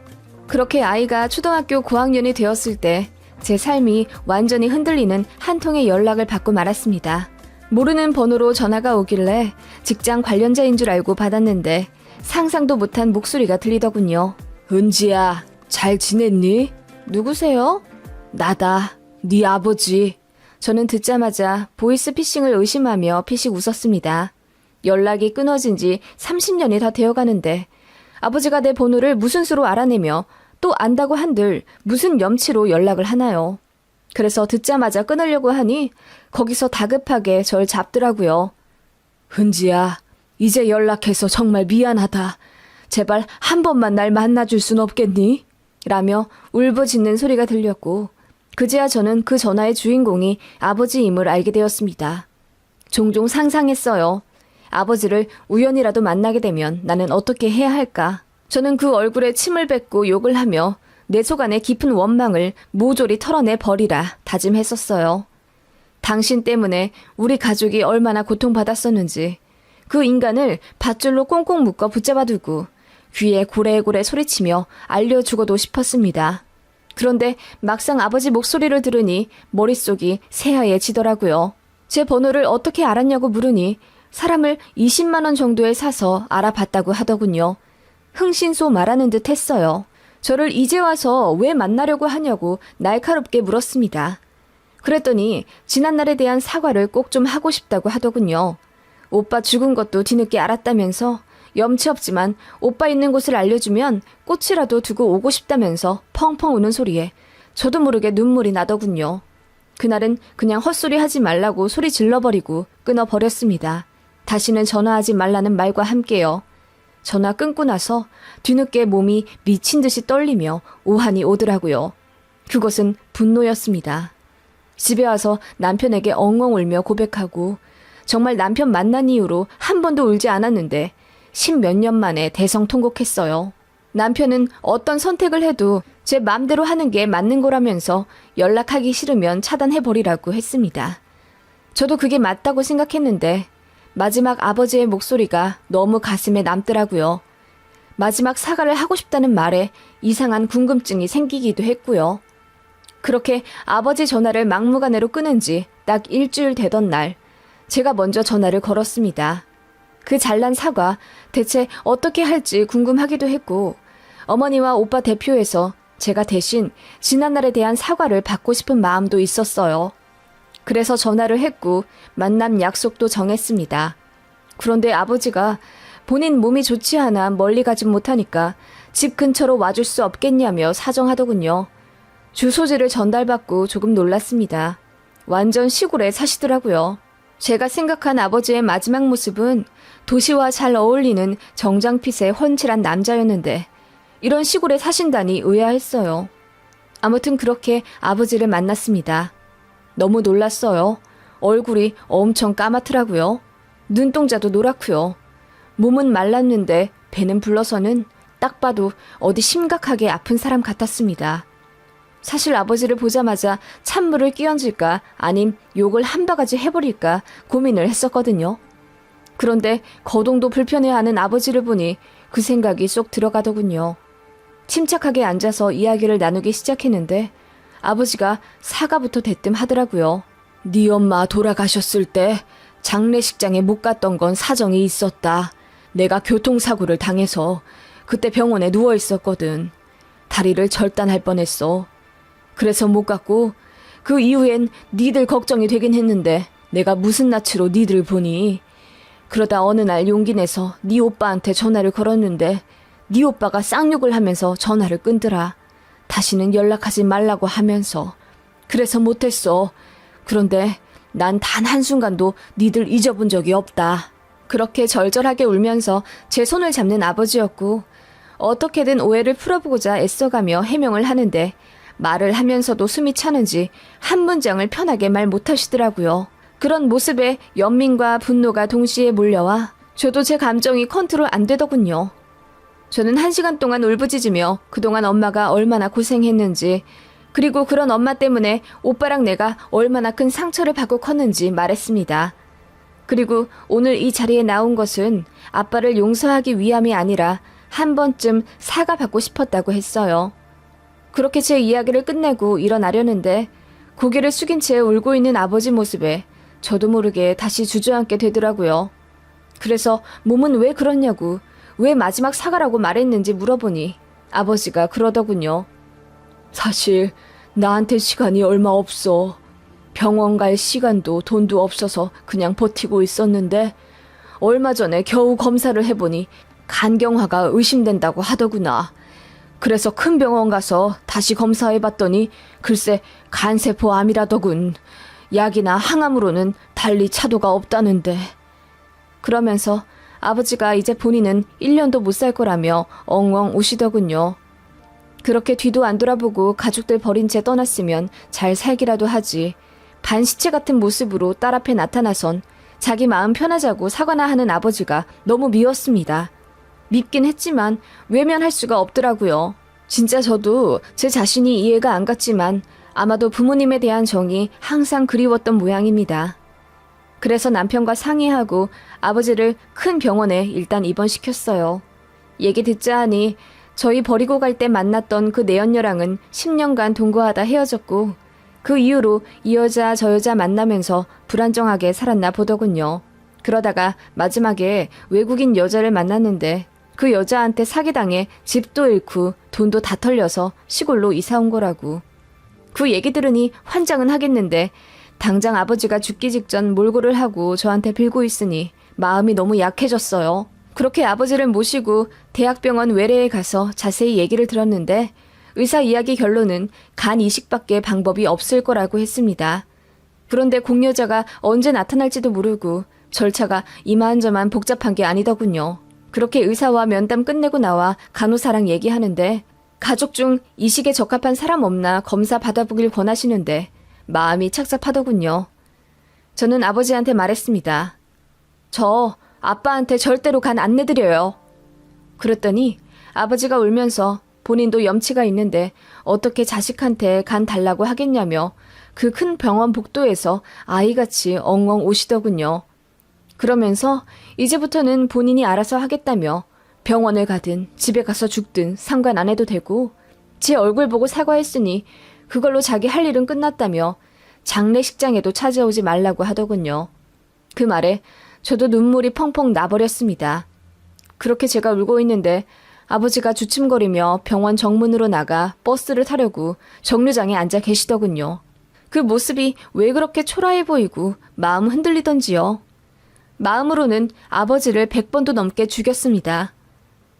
그렇게 아이가 초등학교 고학년이 되었을 때 제 삶이 완전히 흔들리는 한 통의 연락을 받고 말았습니다. 모르는 번호로 전화가 오길래 직장 관련자인 줄 알고 받았는데 상상도 못한 목소리가 들리더군요. 은지야, 잘 지냈니? 누구세요? 나다, 네 아버지. 저는 듣자마자 보이스피싱을 의심하며 피식 웃었습니다. 연락이 끊어진 지 30년이 다 되어가는데 아버지가 내 번호를 무슨 수로 알아내며 또 안다고 한들 무슨 염치로 연락을 하나요? 그래서 듣자마자 끊으려고 하니 거기서 다급하게 절 잡더라고요. 은지야, 이제 연락해서 정말 미안하다. 제발 한 번만 날 만나줄 순 없겠니? 라며 울부짖는 소리가 들렸고 그제야 저는 그 전화의 주인공이 아버지임을 알게 되었습니다. 종종 상상했어요. 아버지를 우연이라도 만나게 되면 나는 어떻게 해야 할까? 저는 그 얼굴에 침을 뱉고 욕을 하며 내 속안의 깊은 원망을 모조리 털어내 버리라 다짐했었어요. 당신 때문에 우리 가족이 얼마나 고통받았었는지 그 인간을 밧줄로 꽁꽁 묶어 붙잡아두고 귀에 고래고래 소리치며 알려주고도 싶었습니다. 그런데 막상 아버지 목소리를 들으니 머릿속이 새하얘지더라고요. 제 번호를 어떻게 알았냐고 물으니 사람을 20만 원 정도에 사서 알아봤다고 하더군요. 흥신소 말하는 듯 했어요. 저를 이제 와서 왜 만나려고 하냐고 날카롭게 물었습니다. 그랬더니 지난날에 대한 사과를 꼭 좀 하고 싶다고 하더군요. 오빠 죽은 것도 뒤늦게 알았다면서 염치 없지만 오빠 있는 곳을 알려주면 꽃이라도 두고 오고 싶다면서 펑펑 우는 소리에 저도 모르게 눈물이 나더군요. 그날은 그냥 헛소리 하지 말라고 소리 질러버리고 끊어버렸습니다. 다시는 전화하지 말라는 말과 함께요. 전화 끊고 나서 뒤늦게 몸이 미친 듯이 떨리며 오한이 오더라고요. 그것은 분노였습니다. 집에 와서 남편에게 엉엉 울며 고백하고 정말 남편 만난 이후로 한 번도 울지 않았는데 10몇 년 만에 대성통곡했어요. 남편은 어떤 선택을 해도 제 맘대로 하는 게 맞는 거라면서 연락하기 싫으면 차단해버리라고 했습니다. 저도 그게 맞다고 생각했는데 마지막 아버지의 목소리가 너무 가슴에 남더라고요. 마지막 사과를 하고 싶다는 말에 이상한 궁금증이 생기기도 했고요. 그렇게 아버지 전화를 막무가내로 끊은 지 딱 일주일 되던 날, 제가 먼저 전화를 걸었습니다. 그 잘난 사과 대체 어떻게 할지 궁금하기도 했고 어머니와 오빠 대표에서 제가 대신 지난날에 대한 사과를 받고 싶은 마음도 있었어요. 그래서 전화를 했고 만남 약속도 정했습니다. 그런데 아버지가 본인 몸이 좋지 않아 멀리 가지 못하니까 집 근처로 와줄 수 없겠냐며 사정하더군요. 주소지를 전달받고 조금 놀랐습니다. 완전 시골에 사시더라고요. 제가 생각한 아버지의 마지막 모습은 도시와 잘 어울리는 정장핏의 훤칠한 남자였는데 이런 시골에 사신다니 의아했어요. 아무튼 그렇게 아버지를 만났습니다. 너무 놀랐어요. 얼굴이 엄청 까맣더라고요. 눈동자도 노랗고요. 몸은 말랐는데 배는 불러서는 딱 봐도 어디 심각하게 아픈 사람 같았습니다. 사실 아버지를 보자마자 찬물을 끼얹을까 아님 욕을 한 바가지 해버릴까 고민을 했었거든요. 그런데 거동도 불편해하는 아버지를 보니 그 생각이 쏙 들어가더군요. 침착하게 앉아서 이야기를 나누기 시작했는데 아버지가 사과부터 대뜸 하더라고요. 네 엄마 돌아가셨을 때 장례식장에 못 갔던 건 사정이 있었다. 내가 교통사고를 당해서 그때 병원에 누워 있었거든. 다리를 절단할 뻔했어. 그래서 못 갔고 그 이후엔 니들 걱정이 되긴 했는데 내가 무슨 낯으로 니들 보니. 그러다 어느 날 용기 내서 니 오빠한테 전화를 걸었는데 니 오빠가 쌍욕을 하면서 전화를 끊더라. 다시는 연락하지 말라고 하면서. 그래서 못했어. 그런데 난 단 한순간도 니들 잊어본 적이 없다. 그렇게 절절하게 울면서 제 손을 잡는 아버지였고 어떻게든 오해를 풀어보고자 애써가며 해명을 하는데 말을 하면서도 숨이 차는지 한 문장을 편하게 말 못하시더라고요. 그런 모습에 연민과 분노가 동시에 몰려와 저도 제 감정이 컨트롤 안 되더군요. 저는 1시간 동안 울부짖으며 그동안 엄마가 얼마나 고생했는지 그리고 그런 엄마 때문에 오빠랑 내가 얼마나 큰 상처를 받고 컸는지 말했습니다. 그리고 오늘 이 자리에 나온 것은 아빠를 용서하기 위함이 아니라 한 번쯤 사과받고 싶었다고 했어요. 그렇게 제 이야기를 끝내고 일어나려는데 고개를 숙인 채 울고 있는 아버지 모습에 저도 모르게 다시 주저앉게 되더라고요. 그래서 몸은 왜 그러냐고, 왜 마지막 사과라고 말했는지 물어보니 아버지가 그러더군요. 사실 나한테 시간이 얼마 없어. 병원 갈 시간도 돈도 없어서 그냥 버티고 있었는데 얼마 전에 겨우 검사를 해보니 간경화가 의심된다고 하더구나. 그래서 큰 병원 가서 다시 검사해봤더니 글쎄 간세포암이라더군. 약이나 항암으로는 달리 차도가 없다는데. 그러면서 아버지가 이제 본인은 1년도 못 살 거라며 엉엉 우시더군요. 그렇게 뒤도 안 돌아보고 가족들 버린 채 떠났으면 잘 살기라도 하지. 반시체 같은 모습으로 딸 앞에 나타나선 자기 마음 편하자고 사과나 하는 아버지가 너무 미웠습니다. 밉긴 했지만 외면할 수가 없더라고요. 진짜 저도 제 자신이 이해가 안 갔지만 아마도 부모님에 대한 정이 항상 그리웠던 모양입니다. 그래서 남편과 상의하고 아버지를 큰 병원에 일단 입원시켰어요. 얘기 듣자 하니 저희 버리고 갈 때 만났던 그 내연녀랑은 10년간 동거하다 헤어졌고 그 이후로 이 여자 저 여자 만나면서 불안정하게 살았나 보더군요. 그러다가 마지막에 외국인 여자를 만났는데 그 여자한테 사기당해 집도 잃고 돈도 다 털려서 시골로 이사 온 거라고. 그 얘기 들으니 환장은 하겠는데 당장 아버지가 죽기 직전 몰골을 하고 저한테 빌고 있으니 마음이 너무 약해졌어요. 그렇게 아버지를 모시고 대학병원 외래에 가서 자세히 얘기를 들었는데 의사 이야기 결론은 간 이식밖에 방법이 없을 거라고 했습니다. 그런데 공여자가 언제 나타날지도 모르고 절차가 이만저만 복잡한 게 아니더군요. 그렇게 의사와 면담 끝내고 나와 간호사랑 얘기하는데 가족 중 이식에 적합한 사람 없나 검사 받아보길 권하시는데 마음이 착잡하더군요. 저는 아버지한테 말했습니다. 저 아빠한테 절대로 간 안 내드려요. 그랬더니 아버지가 울면서 본인도 염치가 있는데 어떻게 자식한테 간 달라고 하겠냐며 그 큰 병원 복도에서 아이같이 엉엉 우시더군요. 그러면서 이제부터는 본인이 알아서 하겠다며 병원을 가든 집에 가서 죽든 상관 안 해도 되고 제 얼굴 보고 사과했으니 그걸로 자기 할 일은 끝났다며 장례식장에도 찾아오지 말라고 하더군요. 그 말에 저도 눈물이 펑펑 나버렸습니다. 그렇게 제가 울고 있는데 아버지가 주춤거리며 병원 정문으로 나가 버스를 타려고 정류장에 앉아 계시더군요. 그 모습이 왜 그렇게 초라해 보이고 마음 흔들리던지요. 마음으로는 아버지를 100번도 넘게 죽였습니다.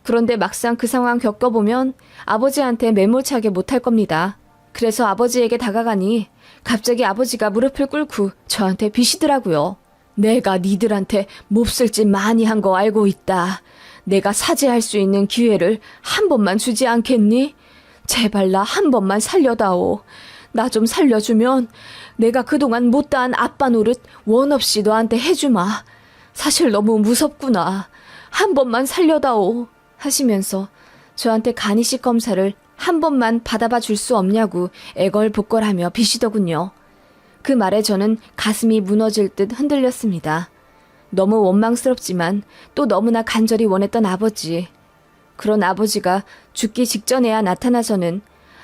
그런데 막상 그 상황 겪어보면 아버지한테 매몰차게 못할 겁니다. 그래서 아버지에게 다가가니 갑자기 아버지가 무릎을 꿇고 저한테 비시더라고요. 내가 니들한테 몹쓸 짓 많이 한 거 알고 있다. 내가 사죄할 수 있는 기회를 한 번만 주지 않겠니? 제발 나 한 번만 살려다오. 나 좀 살려주면 내가 그동안 못다한 아빠 노릇 원 없이 너한테 해주마. 사실 너무 무섭구나. 한 번만 살려다오. 하시면서 저한테 간이식 검사를 한 번만 받아봐 줄 수 없냐고 애걸복걸하며 비시더군요. 그 말에 저는 가슴이 무너질 듯 흔들렸습니다. 너무 원망스럽지만 또 너무나 간절히 원했던 아버지. 그런 아버지가 죽기 직전에야 나타나서는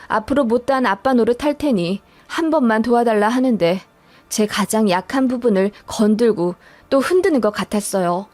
앞으로 못다한 아빠 노릇 할 테니 한 번만 도와달라 하는데 제 가장 약한 부분을 건들고 또 흔드는 것 같았어요.